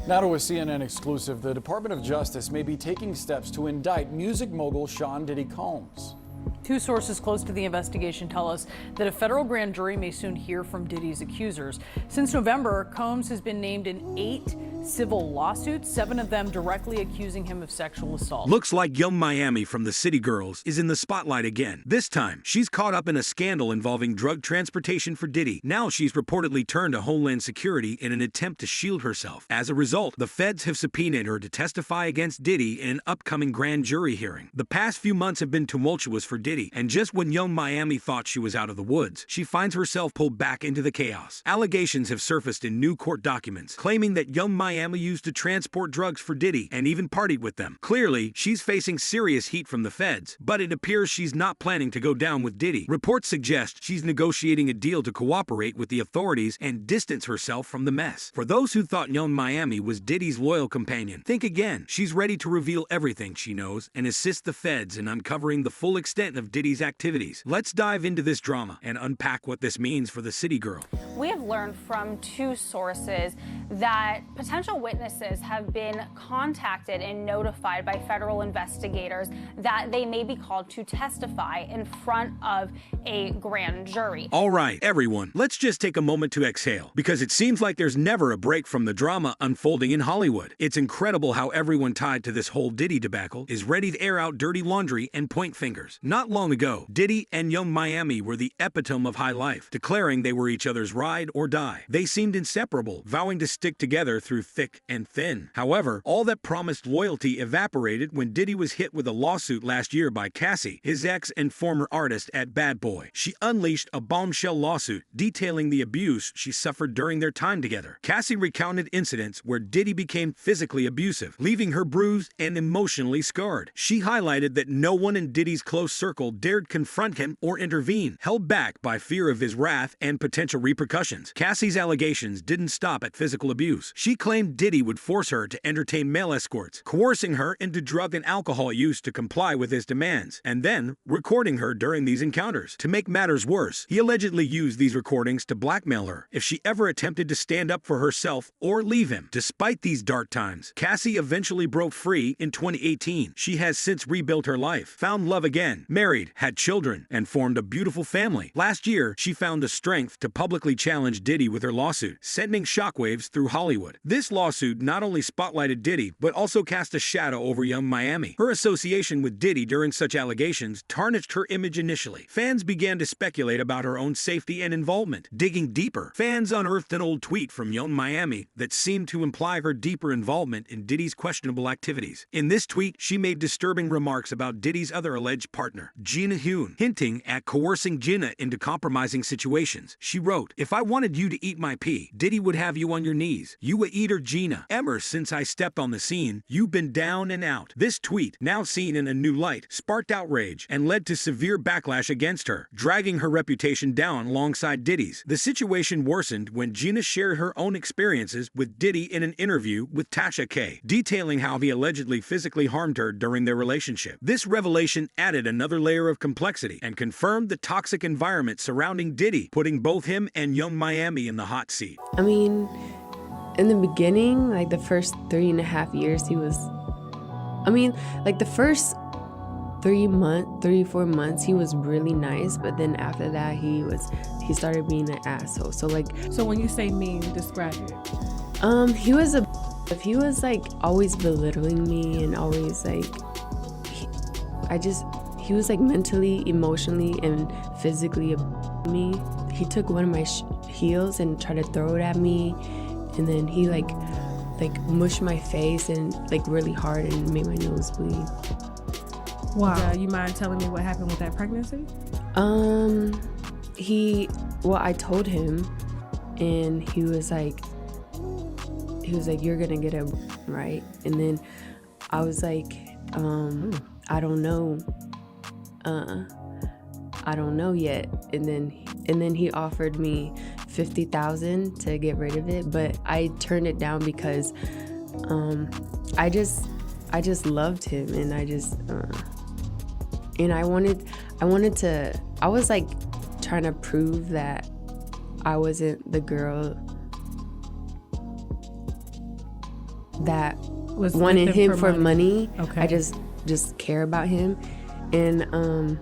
Now to a CNN exclusive, the Department of Justice may be taking steps to indict music mogul Sean Diddy Combs. Two sources close to the investigation tell us that a federal grand jury may soon hear from Diddy's accusers. Since November, Combs has been named in 8 civil lawsuits, 7 of them directly accusing him of sexual assault. Looks like Young Miami from the City Girls is in the spotlight again. This time, she's caught up in a scandal involving drug transportation for Diddy. Now she's reportedly turned to Homeland Security in an attempt to shield herself. As a result, the feds have subpoenaed her to testify against Diddy in an upcoming grand jury hearing. The past few months have been tumultuous for Diddy, and just when Young Miami thought she was out of the woods, she finds herself pulled back into the chaos. Allegations have surfaced in new court documents, claiming that Young Miami used to transport drugs for Diddy and even partied with them. Clearly, she's facing serious heat from the feds, but it appears she's not planning to go down with Diddy. Reports suggest she's negotiating a deal to cooperate with the authorities and distance herself from the mess. For those who thought Young Miami was Diddy's loyal companion, think again. She's ready to reveal everything she knows and assist the feds in uncovering the full extent of Diddy's activities. Let's dive into this drama and unpack what this means for the City Girl. We have learned from 2 sources that potential witnesses have been contacted and notified by federal investigators that they may be called to testify in front of a grand jury. All right, everyone, let's just take a moment to exhale, because it seems like there's never a break from the drama unfolding in Hollywood. It's incredible how everyone tied to this whole Diddy debacle is ready to air out dirty laundry and point fingers. Not long ago, Diddy and Young Miami were the epitome of high life, declaring they were each other's ride or die. They seemed inseparable, vowing to stick together through thick and thin. However, all that promised loyalty evaporated when Diddy was hit with a lawsuit last year by Cassie, his ex and former artist at Bad Boy. She unleashed a bombshell lawsuit detailing the abuse she suffered during their time together. Cassie recounted incidents where Diddy became physically abusive, leaving her bruised and emotionally scarred. She highlighted that no one in Diddy's close circle dared confront him or intervene, held back by fear of his wrath and potential repercussions. Cassie's allegations didn't stop at physical abuse. She claimed Diddy would force her to entertain male escorts, coercing her into drug and alcohol use to comply with his demands, and then recording her during these encounters. To make matters worse, he allegedly used these recordings to blackmail her if she ever attempted to stand up for herself or leave him. Despite these dark times, Cassie eventually broke free in 2018. She has since rebuilt her life, found love again, married, had children, and formed a beautiful family. Last year, she found the strength to publicly challenge Diddy with her lawsuit, sending shockwaves through Hollywood. This lawsuit not only spotlighted Diddy, but also cast a shadow over Young Miami. Her association with Diddy during such allegations tarnished her image initially. Fans began to speculate about her own safety and involvement. Digging deeper, fans unearthed an old tweet from Young Miami that seemed to imply her deeper involvement in Diddy's questionable activities. In this tweet, she made disturbing remarks about Diddy's other alleged partner, Gina Hune, hinting at coercing Gina into compromising situations. She wrote, "If I wanted you to eat my pee, Diddy would have you on your knees. You a eater, Gina. Ever since I stepped on the scene, you've been down and out." This tweet, now seen in a new light, sparked outrage and led to severe backlash against her, dragging her reputation down alongside Diddy's. The situation worsened when Gina shared her own experiences with Diddy in an interview with Tasha K, detailing how he allegedly physically harmed her during their relationship. This revelation added another layer of complexity and confirmed the toxic environment surrounding Diddy, putting both him and Young Miami in the hot seat. I mean, in the beginning, like the first 3.5 years, he was, like the first 4 months, he was really nice, but then after that, he started being an asshole. So when you say mean, describe it. He was like always belittling me and always like, he was like mentally, emotionally, and physically me. He took one of my heels and tried to throw it at me, and then he like mushed my face and like really hard and made my nose bleed. Wow. You mind telling me what happened with that pregnancy? I told him, and he was like, "You're gonna get it right." And then I was like, "I don't know. I don't know yet." And then he offered me $50,000 to get rid of it, but I turned it down because I just loved him, and I was like trying to prove that I wasn't the girl that Was with wanted him for money. Okay. I just care about him, and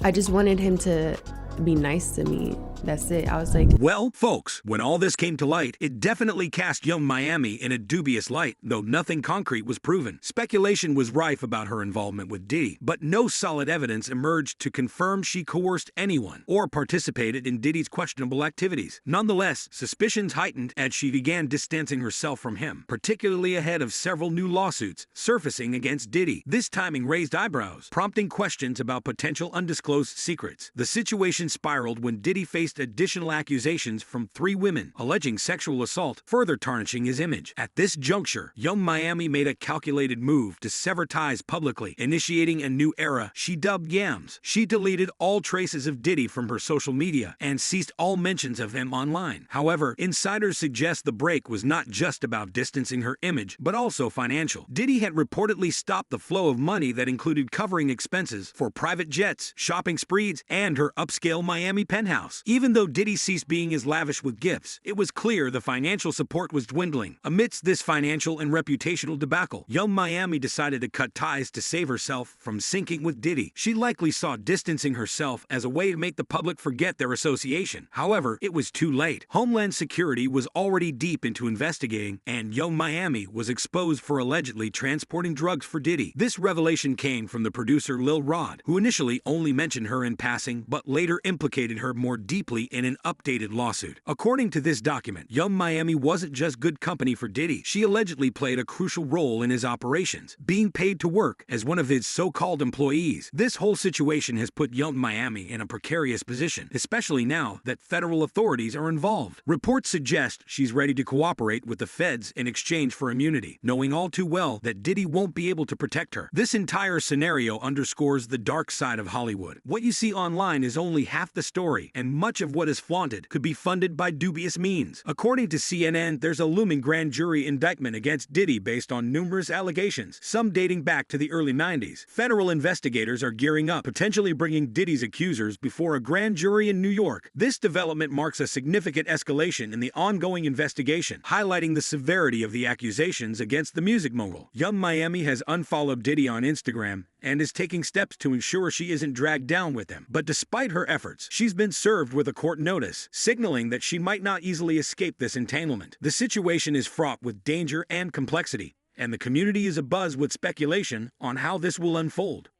I just wanted him to be nice to me. That's it. I was like, Well, folks, when all this came to light, it definitely cast young Miami in a dubious light, though nothing concrete was proven. Speculation was rife about her involvement with Diddy, but no solid evidence emerged to confirm she coerced anyone or participated in Diddy's questionable activities. Nonetheless, suspicions heightened as she began distancing herself from him, particularly ahead of several new lawsuits surfacing against Diddy. This timing raised eyebrows, prompting questions about potential undisclosed secrets. The situation spiraled when Diddy faced additional accusations from 3 women alleging sexual assault, further tarnishing his image. At this juncture, young Miami made a calculated move to sever ties publicly, initiating a new era she dubbed Yams. She deleted all traces of Diddy from her social media and ceased all mentions of him online. However, insiders suggest the break was not just about distancing her image, but also financial. Diddy had reportedly stopped the flow of money that included covering expenses for private jets, shopping sprees, and her upscale Miami penthouse. Even though Diddy ceased being as lavish with gifts, it was clear the financial support was dwindling. Amidst this financial and reputational debacle, young Miami decided to cut ties to save herself from sinking with Diddy. She likely saw distancing herself as a way to make the public forget their association. However, it was too late. Homeland Security was already deep into investigating, and young Miami was exposed for allegedly transporting drugs for Diddy. This revelation came from the producer Lil Rod, who initially only mentioned her in passing, but later implicated her more deeply in an updated lawsuit. According to this document, young Miami wasn't just good company for Diddy. She allegedly played a crucial role in his operations, being paid to work as one of his so-called employees. This whole situation has put young Miami in a precarious position, especially now that federal authorities are involved. Reports suggest she's ready to cooperate with the feds in exchange for immunity, knowing all too well that Diddy won't be able to protect her. This entire scenario underscores the dark side of Hollywood. What you see online is only half the story, and much of what is flaunted could be funded by dubious means. According to CNN, there's a looming grand jury indictment against Diddy based on numerous allegations, some dating back to the early 90s. Federal investigators are gearing up, potentially bringing Diddy's accusers before a grand jury in New York. This development marks a significant escalation in the ongoing investigation, highlighting the severity of the accusations against the music mogul. Young Miami has unfollowed Diddy on Instagram and is taking steps to ensure she isn't dragged down with him. But despite her efforts, she's been served with a court notice, signaling that she might not easily escape this entanglement. The situation is fraught with danger and complexity, and the community is abuzz with speculation on how this will unfold.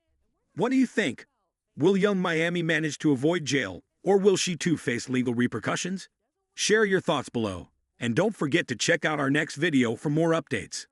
What do you think? Will young Miami manage to avoid jail, or will she too face legal repercussions? Share your thoughts below, and don't forget to check out our next video for more updates.